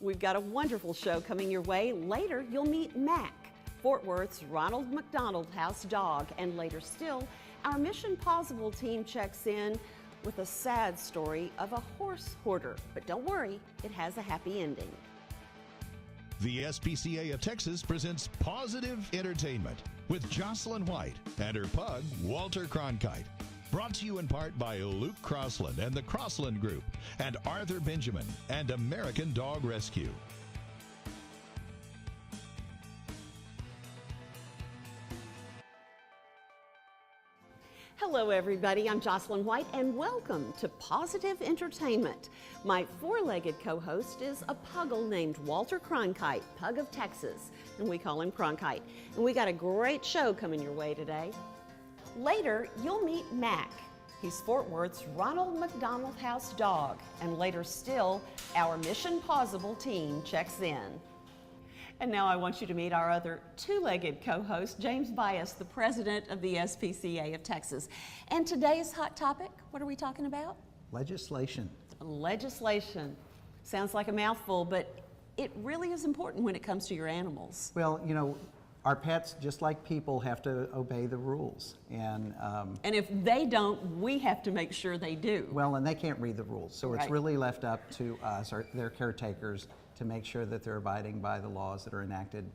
We've got a wonderful show coming your way. Later, you'll meet Mac, Fort Worth's Ronald McDonald House dog. And later still, our Mission Possible team checks in with a sad story of a horse hoarder. But don't worry, it has a happy ending. The SPCA of Texas presents Pawsitive Entertainment with Jocelyn White and her pug, Walter Cronkite. Brought to you in part by Luke Crossland and the Crossland Group, and Arthur Benjamin and American Dog Rescue. Hello everybody, I'm Jocelyn White and welcome to Pawsitive Entertainment. My four-legged co-host is a puggle named Walter Cronkite, Pug of Texas, and we call him Cronkite. And we got a great show coming your way today. Later, you'll meet Mac. He's Fort Worth's Ronald McDonald House dog. And later still, our Mission Possible team checks in. And now I want you to meet our other two-legged co-host, James Bias, the president of the SPCA of Texas. And today's hot topic, what are we talking about? Legislation. Legislation. Sounds like a mouthful, but it really is important when it comes to your animals. Well, you know, our pets, just like people, have to obey the rules. And if they don't, we have to make sure they do. well, and they can't read the rules. So Right. it's really left up to us, or their caretakers, to make sure that they're abiding by the laws that are enacted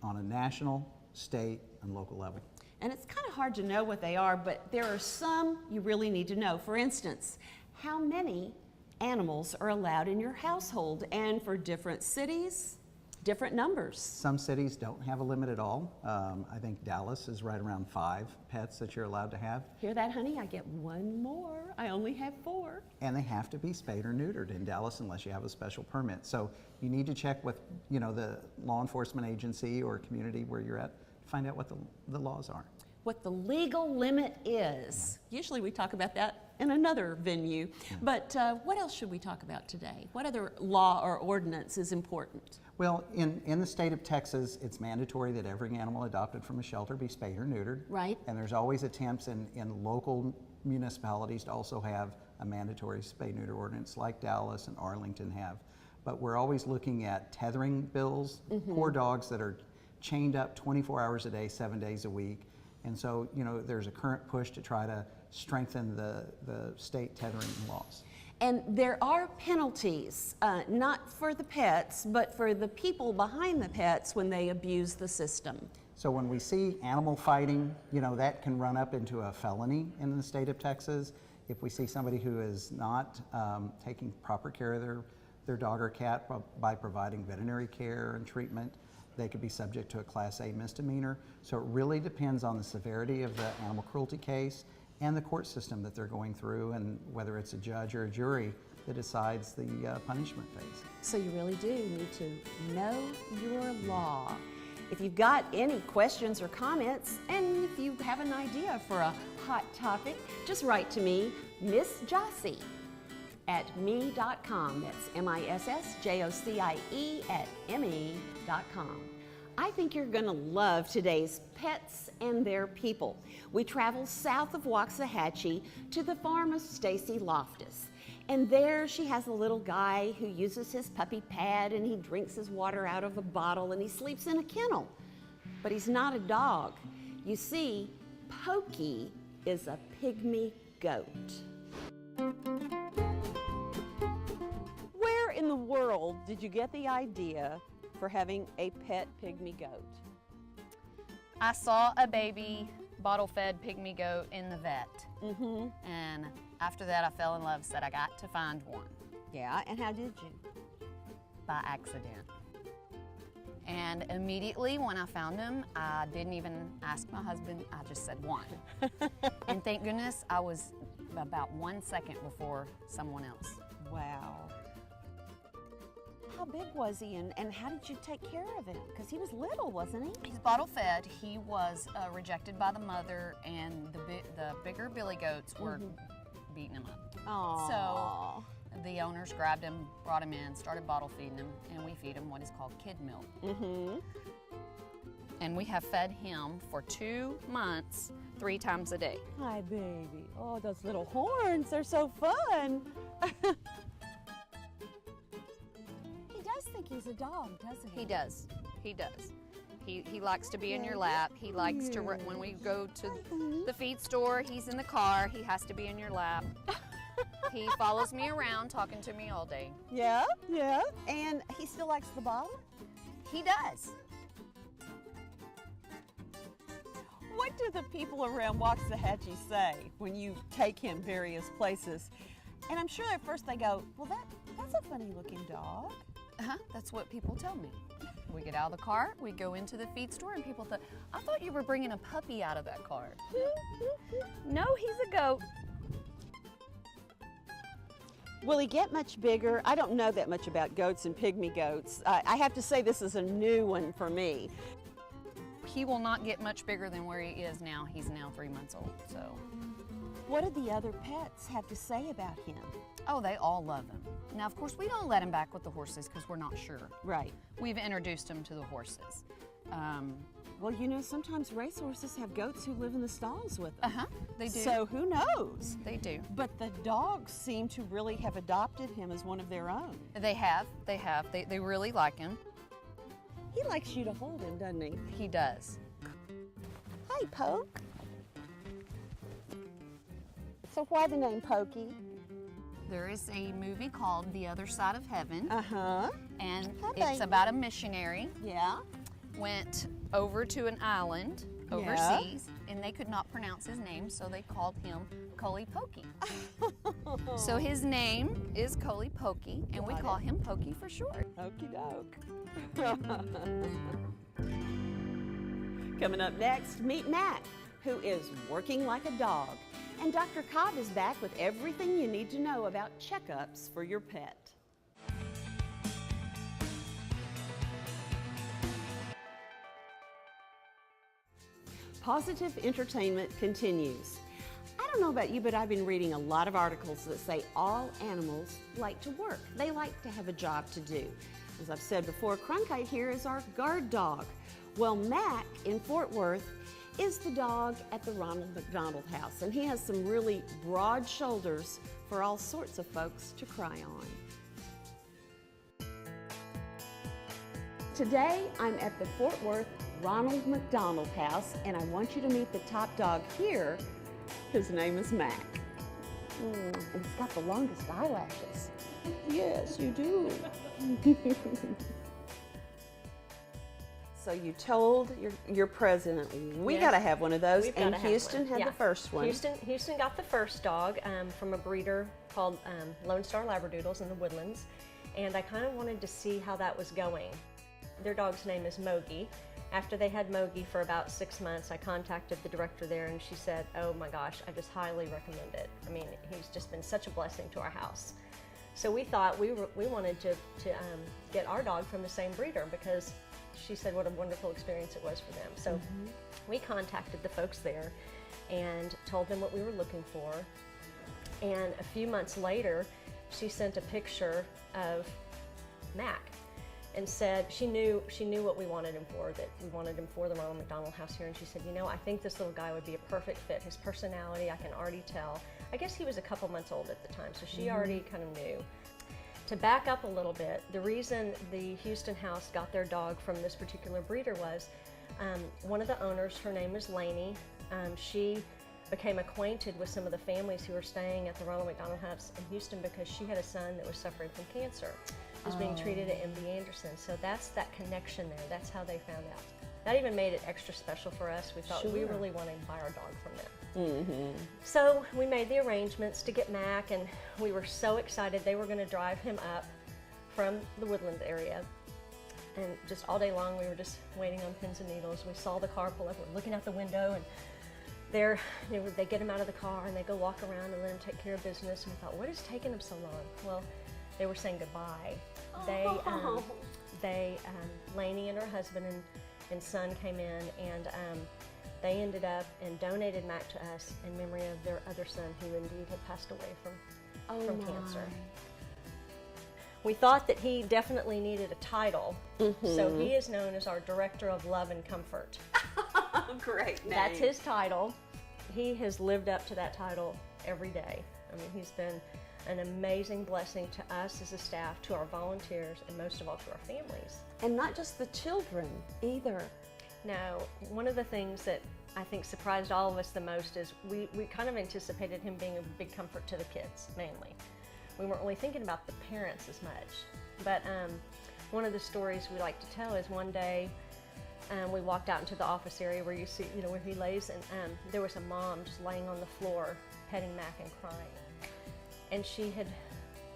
on a national, state, and local level. And it's kind of hard to know what they are, but there are some you really need to know. For instance, how many animals are allowed in your household? And for different cities, different numbers. Some cities don't have a limit at all. I think Dallas is right around 5 pets that you're allowed to have. Hear that, honey? I get one more. I only have 4. And they have to be spayed or neutered in Dallas unless you have a special permit. So you need to check with, you know, the law enforcement agency or community where you're at to find out what the laws are. What the legal limit is. Usually we talk about that in another venue. But what else should we talk about today? What other law or ordinance is important? Well, in the state of Texas, it's mandatory that every animal adopted from a shelter be spayed or neutered. Right. And there's always attempts in local municipalities to also have a mandatory spay-neuter ordinance like Dallas and Arlington have. But we're always looking at tethering bills, poor dogs that are chained up 24 hours a day, 7 days a week. And so, you know, there's a current push to try to strengthen the state tethering laws. And there are penalties, not for the pets, but for the people behind the pets when they abuse the system. So when we see animal fighting, you know, that can run up into a felony in the state of Texas. If we see somebody who is not taking proper care of their dog or cat by providing veterinary care and treatment, they could be subject to a Class A misdemeanor. So it really depends on the severity of the animal cruelty case and the court system that they're going through, and whether it's a judge or a jury that decides the punishment phase. So you really do need to know your law. If you've got any questions or comments, and if you have an idea for a hot topic, just write to me, Miss Jocie, at me.com. That's MISSJOCIE at me.com. I think you're going to love today's Pets and Their People. We travel south of Waxahachie to the farm of Stacy Loftus. And there she has a little guy who uses his puppy pad, and he drinks his water out of a bottle, and he sleeps in a kennel. But he's not a dog. You see, Pokey is a pygmy goat. Where in the world did you get the idea for having a pet pygmy goat? I saw a baby bottle-fed pygmy goat in the vet. And after that I fell in love, said I got to find one. Yeah, and how did you? By accident. And immediately when I found him, I didn't even ask my husband, I just said one. And thank goodness I was about 1 second before someone else. Wow. How big was he, and how did you take care of him? Because he was little, wasn't he? He's bottle fed. He was rejected by the mother, and the bigger billy goats were beating him up. Aww. So the owners grabbed him, brought him in, started bottle feeding him, and we feed him what is called kid milk. And we have fed him for 2 months, 3 times a day. Hi, baby. Oh, those little horns, they're so fun. He does think he's a dog, doesn't he? He does. He does. He likes to be in your lap. He likes to, when we go to the feed store, he's in the car. He has to be in your lap. He follows me around talking to me all day. Yeah, yeah. And he still likes the bottle? He does. What do the people around Waxahachie say when you take him various places? And I'm sure at first they go, well, that's a funny looking dog. That's what people tell me. We get out of the car, we go into the feed store, and people thought, I thought you were bringing a puppy out of that car. No, he's a goat. Will he get much bigger? I don't know that much about goats and pygmy goats. I have to say this is a new one for me. He will not get much bigger than where he is now. He's now 3 months old, so. What do the other pets have to say about him? Oh, they all love him. Now, of course, we don't let him back with the horses because we're not sure. Right. We've introduced him to the horses. Well, you know, sometimes racehorses have goats who live in the stalls with them. They do. So who knows? They do. But the dogs seem to really have adopted him as one of their own. They have. They really like him. He likes you to hold him, doesn't he? He does. Hi, Poke. So why the name Pokey? There is a movie called The Other Side of Heaven. And Hi, it's baby. about a missionary Yeah. went over to an island overseas, and they could not pronounce his name, so they called him Coley Pokey. So his name is Coley Pokey, and we call him Pokey for short. Okey doke. Coming up next, meet Mac, who is working like a dog. And Dr. Cobb is back with everything you need to know about checkups for your pet. Pawsitive Entertainment continues. I don't know about you, but I've been reading a lot of articles that say all animals like to work. They like to have a job to do. As I've said before, Cronkite here is our guard dog. Well, Mac in Fort Worth is the dog at the Ronald McDonald House, and he has some really broad shoulders for all sorts of folks to cry on. Today, I'm at the Fort Worth Ronald McDonald House, and I want you to meet the top dog here. His name is Mac. And he's got the longest eyelashes. Yes, you do. So you told your president, we got to have one of those, and Houston had the first one. Houston got the first dog from a breeder called Lone Star Labradoodles in the Woodlands, and I kind of wanted to see how that was going. Their dog's name is Mogi. After they had Mogi for about 6 months, I contacted the director there, and she said, oh my gosh, I just highly recommend it. I mean, he's just been such a blessing to our house. So we thought we wanted to get our dog from the same breeder, because she said what a wonderful experience it was for them. So we contacted the folks there and told them what we were looking for. And a few months later, she sent a picture of Mac and said she knew what we wanted him for, that we wanted him for the Ronald McDonald House here. And she said, you know, I think this little guy would be a perfect fit. His personality, I can already tell. I guess he was a couple months old at the time, so she already kind of knew. To back up a little bit, the reason the Houston House got their dog from this particular breeder was one of the owners, her name is Lainey, she became acquainted with some of the families who were staying at the Ronald McDonald House in Houston because she had a son that was suffering from cancer. He was being treated at MD Anderson, so that's that connection there. That's how they found out. That even made it extra special for us. We thought we really wanted to buy our dog from them. So we made the arrangements to get Mac, and we were so excited. They were going to drive him up from the Woodlands area. And just all day long, we were just waiting on pins and needles. We saw the car pull up. We're looking out the window, and they get him out of the car, and they go walk around and let him take care of business. And we thought, what is taking them so long? Well, they were saying goodbye. Lainey and her husband and son came in, and they ended up and donated Mac to us in memory of their other son, who indeed had passed away from cancer. We thought that he definitely needed a title, so he is known as our Director of Love and Comfort. Great name. That's his title. He has lived up to that title every day. I mean, he's been an amazing blessing to us as a staff, to our volunteers, and most of all to our families. And not just the children either. Now, one of the things that I think surprised all of us the most is we kind of anticipated him being a big comfort to the kids, mainly. We weren't really thinking about the parents as much. But one of the stories we like to tell is one day we walked out into the office area where you see, where he lays, and there was a mom just laying on the floor, petting Mac and crying. And she had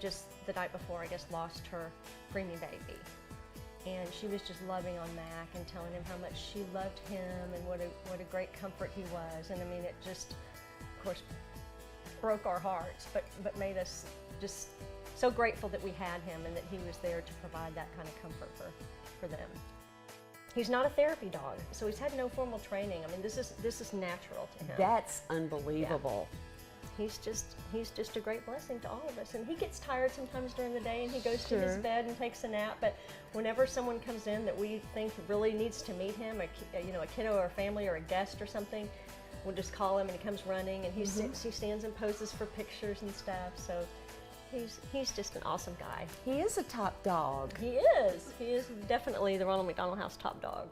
just the night before, I guess, lost her preemie baby. And she was just loving on Mac and telling him how much she loved him and what a great comfort he was. And I mean, it just, of course, broke our hearts, but made us just so grateful that we had him and that he was there to provide that kind of comfort for them. He's not a therapy dog, so he's had no formal training. I mean, this is natural to him. That's unbelievable. Yeah. He's just a great blessing to all of us. And he gets tired sometimes during the day and he goes to his bed and takes a nap. But whenever someone comes in that we think really needs to meet him, a kiddo or a family or a guest or something, we'll just call him and he comes running and he stands and poses for pictures and stuff. So he's just an awesome guy. He is a top dog. He is. He is definitely the Ronald McDonald House top dog.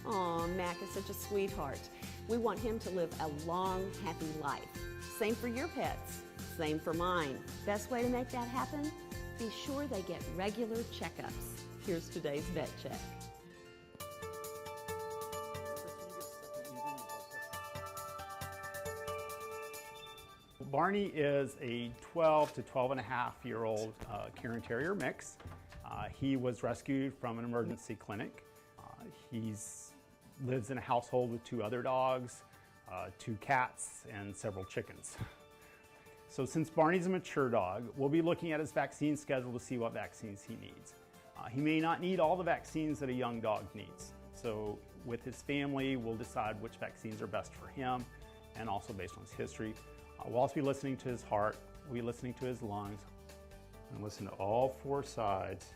Aw, Mac is such a sweetheart. We want him to live a long, happy life. Same for your pets. Same for mine. Best way to make that happen? Be sure they get regular checkups. Here's today's vet check. Barney is a 12 to 12 and a half year old Cairn Terrier mix. He was rescued from an emergency clinic. He lives in a household with 2 other dogs, 2 cats, and several chickens. So since Barney's a mature dog, we'll be looking at his vaccine schedule to see what vaccines he needs. He may not need all the vaccines that a young dog needs. So with his family, we'll decide which vaccines are best for him, and also based on his history. We'll also be listening to his heart, we'll be listening to his lungs, and listen to all 4 sides.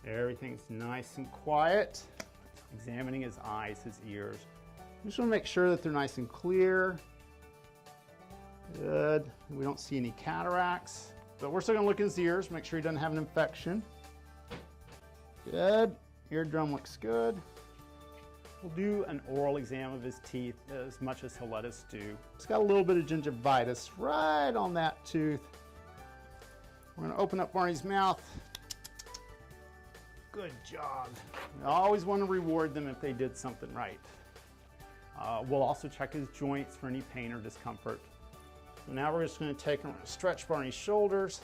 Everything's nice and quiet. Examining his eyes, his ears. Just want to make sure that they're nice and clear. Good. We don't see any cataracts. But we're still going to look at his ears, make sure he doesn't have an infection. Good. Eardrum looks good. We'll do an oral exam of his teeth as much as he'll let us do. It's got a little bit of gingivitis right on that tooth. We're going to open up Barney's mouth. Good job. I always want to reward them if they did something right. We'll also check his joints for any pain or discomfort. So now we're just going to take and stretch Barney's shoulders,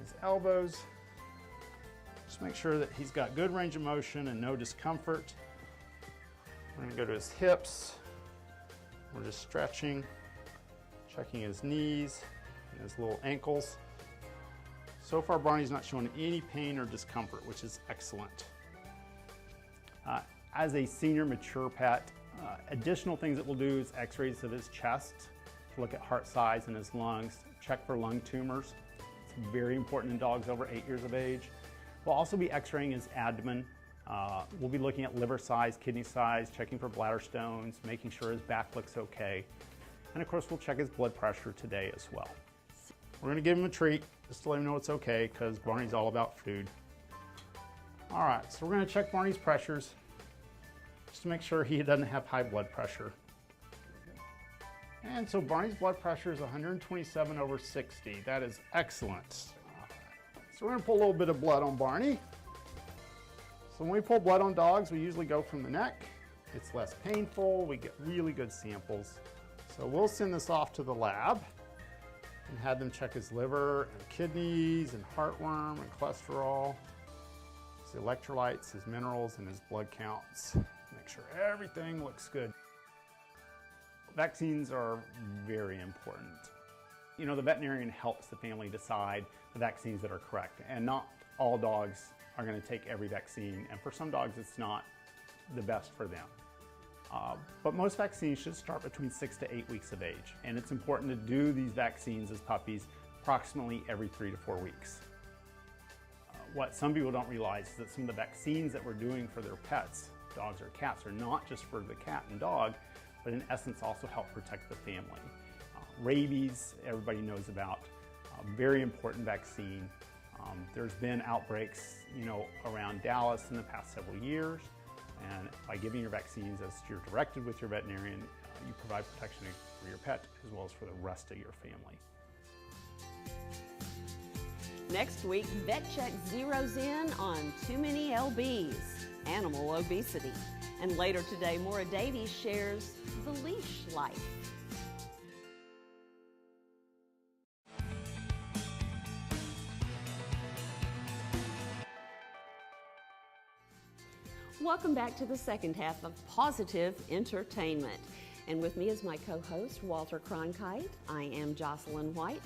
his elbows. Just make sure that he's got good range of motion and no discomfort. We're going to go to his hips. We're just stretching, checking his knees and his little ankles. So far, Barney's not showing any pain or discomfort, which is excellent. As a senior mature pet, additional things that we'll do is x-rays of his chest to look at heart size and his lungs, check for lung tumors. It's very important in dogs over 8 years of age. We'll also be x-raying his abdomen. We'll be looking at liver size, kidney size, checking for bladder stones, making sure his back looks okay. And of course, we'll check his blood pressure today as well. We're going to give him a treat just to let him know it's okay, because Barney's all about food. All right, so we're going to check Barney's pressures just to make sure he doesn't have high blood pressure. And so Barney's blood pressure is 127/60. That is excellent. So we're going to pull a little bit of blood on Barney. So when we pull blood on dogs, we usually go from the neck. It's less painful. We get really good samples. So we'll send this off to the lab and have them check his liver and kidneys and heartworm and cholesterol, his electrolytes, his minerals, and his blood counts. Make sure everything looks good. Vaccines are very important. You know, the veterinarian helps the family decide the vaccines that are correct, and not all dogs are going to take every vaccine, and for some dogs it's not the best for them. But most vaccines should start between 6 to 8 weeks of age, and it's important to do these vaccines as puppies approximately every 3 to 4 weeks. What some people don't realize is that some of the vaccines that we're doing for their pets, dogs or cats, are not just for the cat and dog, but in essence also help protect the family. Rabies, everybody knows about. Very important vaccine. There's been outbreaks, around Dallas in the past several years, and by giving your vaccines as you're directed with your veterinarian, you provide protection for your pet as well as for the rest of your family. Next week, Vet Check zeroes in on too many LBs, animal obesity. And later today, Maura Davies shares the leash life. Welcome back to the second half of Pawsitive Entertainment. And with me is my co-host, Walter Cronkite. I am Jocelyn White.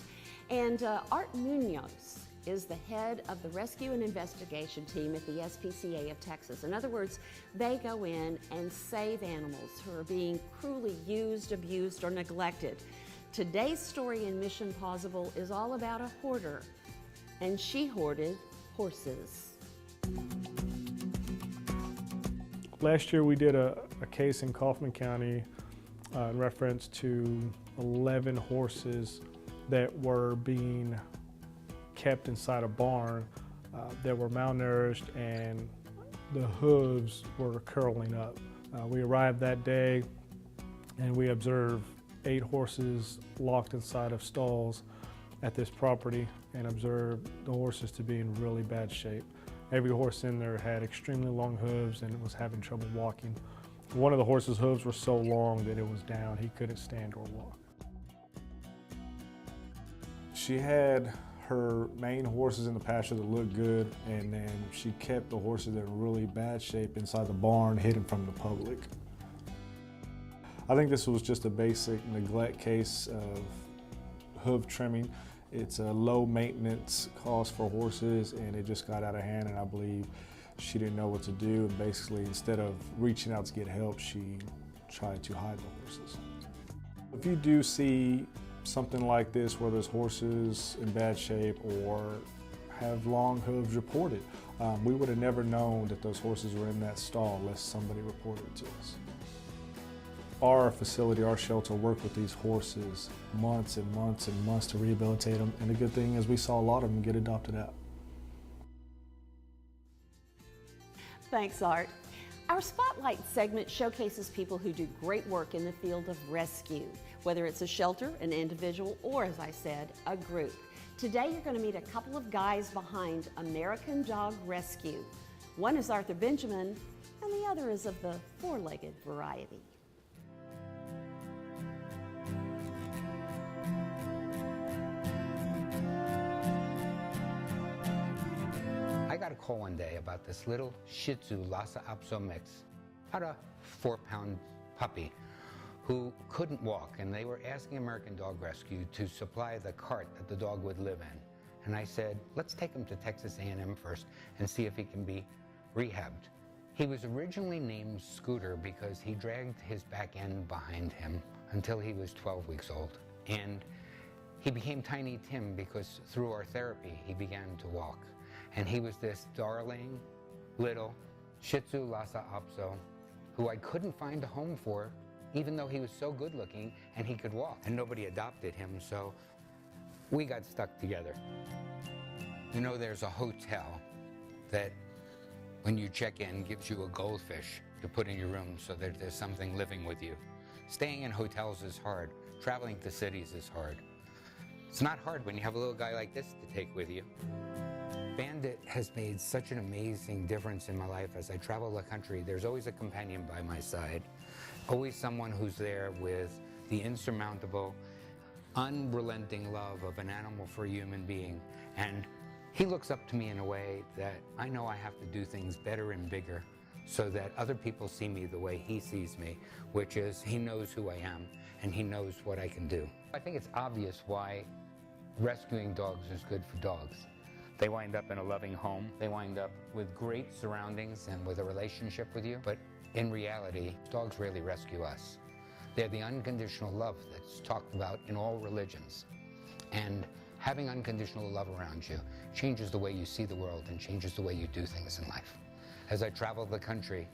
And Art Munoz is the head of the Rescue and Investigation Team at the SPCA of Texas. In other words, they go in and save animals who are being cruelly used, abused, or neglected. Today's story in Mission Plausible is all about a hoarder, and she hoarded horses. Last year we did a case in Kaufman County in reference to 11 horses that were being kept inside a barn that were malnourished and the hooves were curling up. We arrived that day and we observed 8 horses locked inside of stalls at this property and observed the horses to be in really bad shape. Every horse in there had extremely long hooves and was having trouble walking. One of the horse's hooves were so long that it was down. He couldn't stand or walk. She had her main horses in the pasture that looked good, and then she kept the horses that were in really bad shape inside the barn, hidden from the public. I think this was just a basic neglect case of hoof trimming. It's a low maintenance cost for horses, and it just got out of hand, and I believe she didn't know what to do, and basically instead of reaching out to get help, she tried to hide the horses. If you do see something like this where there's horses in bad shape or have long hooves reported, we would have never known that those horses were in that stall unless somebody reported it to us. Our facility, our shelter, worked with these horses months and months and months to rehabilitate them, and the good thing is we saw a lot of them get adopted out. Thanks, Art. Our Spotlight segment showcases people who do great work in the field of rescue, whether it's a shelter, an individual, or, as I said, a group. Today you're going to meet a couple of guys behind American Dog Rescue. One is Arthur Benjamin, and the other is of the four-legged variety. I got a call one day about this little Shih Tzu Lhasa Apso mix, about a 4-pound puppy who couldn't walk, and they were asking American Dog Rescue to supply the cart that the dog would live in. And I said, let's take him to Texas A&M first and see if he can be rehabbed. He was originally named Scooter because he dragged his back end behind him until he was 12 weeks old. And he became Tiny Tim because through our therapy, he began to walk. And he was this darling little Shih Tzu Lhasa Apso who I couldn't find a home for, even though he was so good looking and he could walk. And nobody adopted him, so we got stuck together. You know, there's a hotel that when you check in gives you a goldfish to put in your room so that there's something living with you. Staying in hotels is hard. Traveling to cities is hard. It's not hard when you have a little guy like this to take with you. Bandit has made such an amazing difference in my life. As I travel the country, there's always a companion by my side, always someone who's there with the insurmountable, unrelenting love of an animal for a human being. And he looks up to me in a way that I know I have to do things better and bigger so that other people see me the way he sees me, which is he knows who I am and he knows what I can do. I think it's obvious why rescuing dogs is good for dogs. They wind up in a loving home. They wind up with great surroundings and with a relationship with you. But in reality, dogs really rescue us. They're the unconditional love that's talked about in all religions. And having unconditional love around you changes the way you see the world and changes the way you do things in life. As I travel the country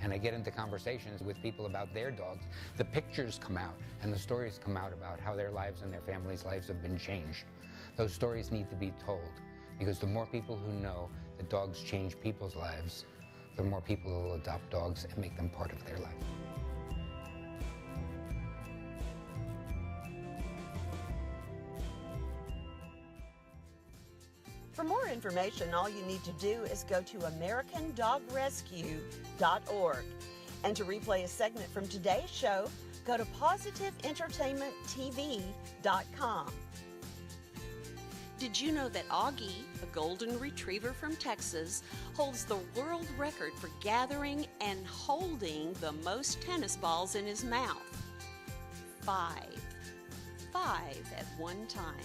and I get into conversations with people about their dogs, the pictures come out and the stories come out about how their lives and their families' lives have been changed. Those stories need to be told, because the more people who know that dogs change people's lives, the more people will adopt dogs and make them part of their life. For more information, all you need to do is go to AmericanDogRescue.org. And to replay a segment from today's show, go to PawsitiveEntertainmentTV.com. Did you know that Augie, a golden retriever from Texas, holds the world record for gathering and holding the most tennis balls in his mouth? 5 at one time.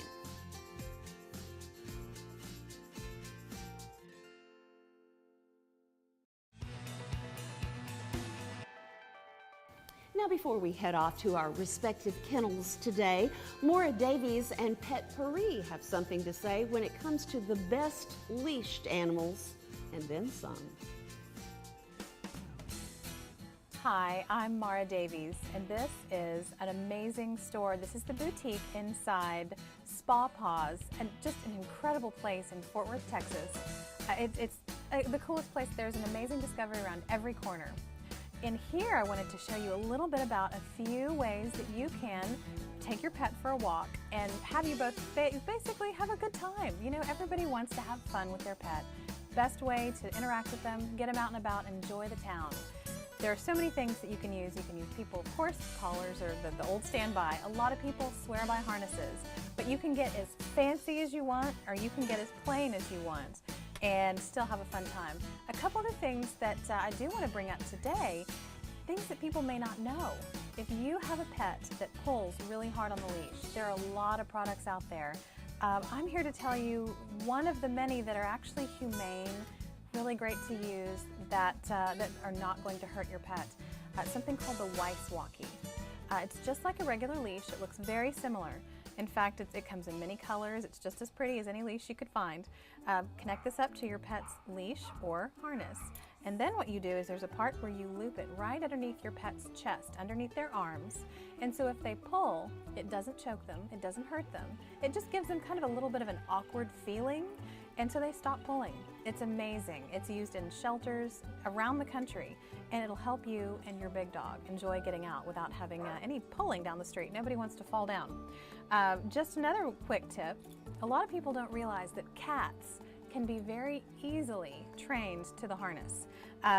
Now, before we head off to our respective kennels today, Maura Davies and Pet Paris have something to say when it comes to the best leashed animals, and then some. Hi, I'm Maura Davies, and this is an amazing store. This is the boutique inside Spa Paws, and just an incredible place in Fort Worth, Texas. It's the coolest place. There's an amazing discovery around every corner. In here, I wanted to show you a little bit about a few ways that you can take your pet for a walk and have you both basically have a good time. You know, everybody wants to have fun with their pet. Best way to interact with them, get them out and about, enjoy the town. There are so many things that you can use. You can use people, of course, collars or the old standby. A lot of people swear by harnesses, but you can get as fancy as you want, or you can get as plain as you want, and still have a fun time. A couple other things that I do want to bring up today, things that people may not know. If you have a pet that pulls really hard on the leash, there are a lot of products out there. I'm here to tell you one of the many that are actually humane, really great to use, that are not going to hurt your pet. Something called the Weiss Walkie. It's just like a regular leash. It looks very similar. In fact, it comes in many colors. It's just as pretty as any leash you could find. Connect this up to your pet's leash or harness. And then what you do is there's a part where you loop it right underneath your pet's chest, underneath their arms. And so if they pull, it doesn't choke them, it doesn't hurt them. It just gives them kind of a little bit of an awkward feeling, and so they stop pulling. It's amazing. It's used in shelters around the country, and it'll help you and your big dog enjoy getting out without having any pulling down the street. Nobody wants to fall down. Just another quick tip, a lot of people don't realize that cats can be very easily trained to the harness.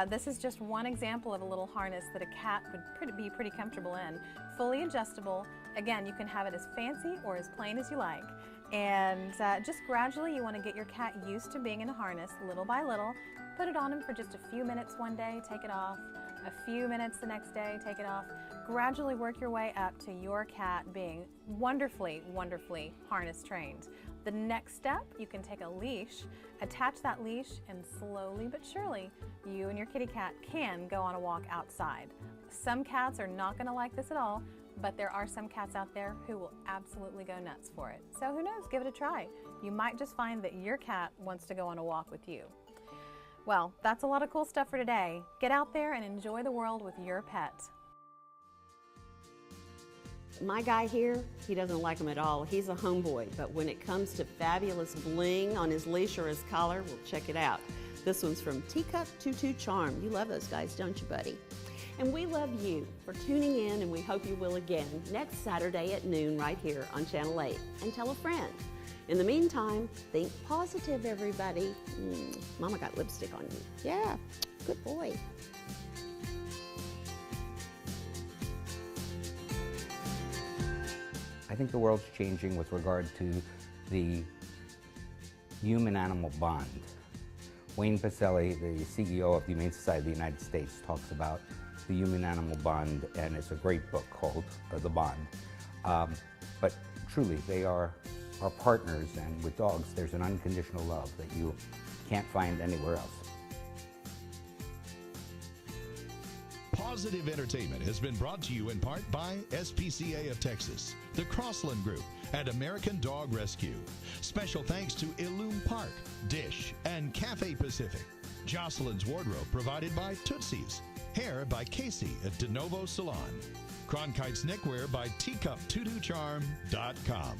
This is just one example of a little harness that a cat would be pretty comfortable in. Fully adjustable. Again, you can have it as fancy or as plain as you like. And just gradually you want to get your cat used to being in a harness little by little. Put it on him for just a few minutes one day, take it off. A few minutes the next day, take it off. Gradually work your way up to your cat being wonderfully, wonderfully harness trained. The next step, you can take a leash, attach that leash, and slowly but surely, you and your kitty cat can go on a walk outside. Some cats are not going to like this at all, but there are some cats out there who will absolutely go nuts for it. So who knows, give it a try. You might just find that your cat wants to go on a walk with you. Well, that's a lot of cool stuff for today. Get out there and enjoy the world with your pet. My guy here, he doesn't like them at all. He's a homeboy, but when it comes to fabulous bling on his leash or his collar, well, check it out. This one's from Teacup Tutu Charm. You love those guys, don't you, buddy? And we love you for tuning in, and we hope you will again next Saturday at noon right here on Channel 8. And tell a friend. In the meantime, think positive, everybody. Mama got lipstick on you. Yeah, good boy. I think the world's changing with regard to the human-animal bond. Wayne Pacelli, the CEO of the Humane Society of the United States, talks about the human-animal bond, and it's a great book called The Bond. But truly, they are our partners, and with dogs, there's an unconditional love that you can't find anywhere else. Pawsitive Entertainment has been brought to you in part by SPCA of Texas, the Crossland Group, and American Dog Rescue. Special thanks to Illume Park, Dish, and Cafe Pacific. Jocelyn's wardrobe provided by Tootsie's. Hair by Casey at De Novo Salon. Cronkite's neckwear by teacuptootocharm.com.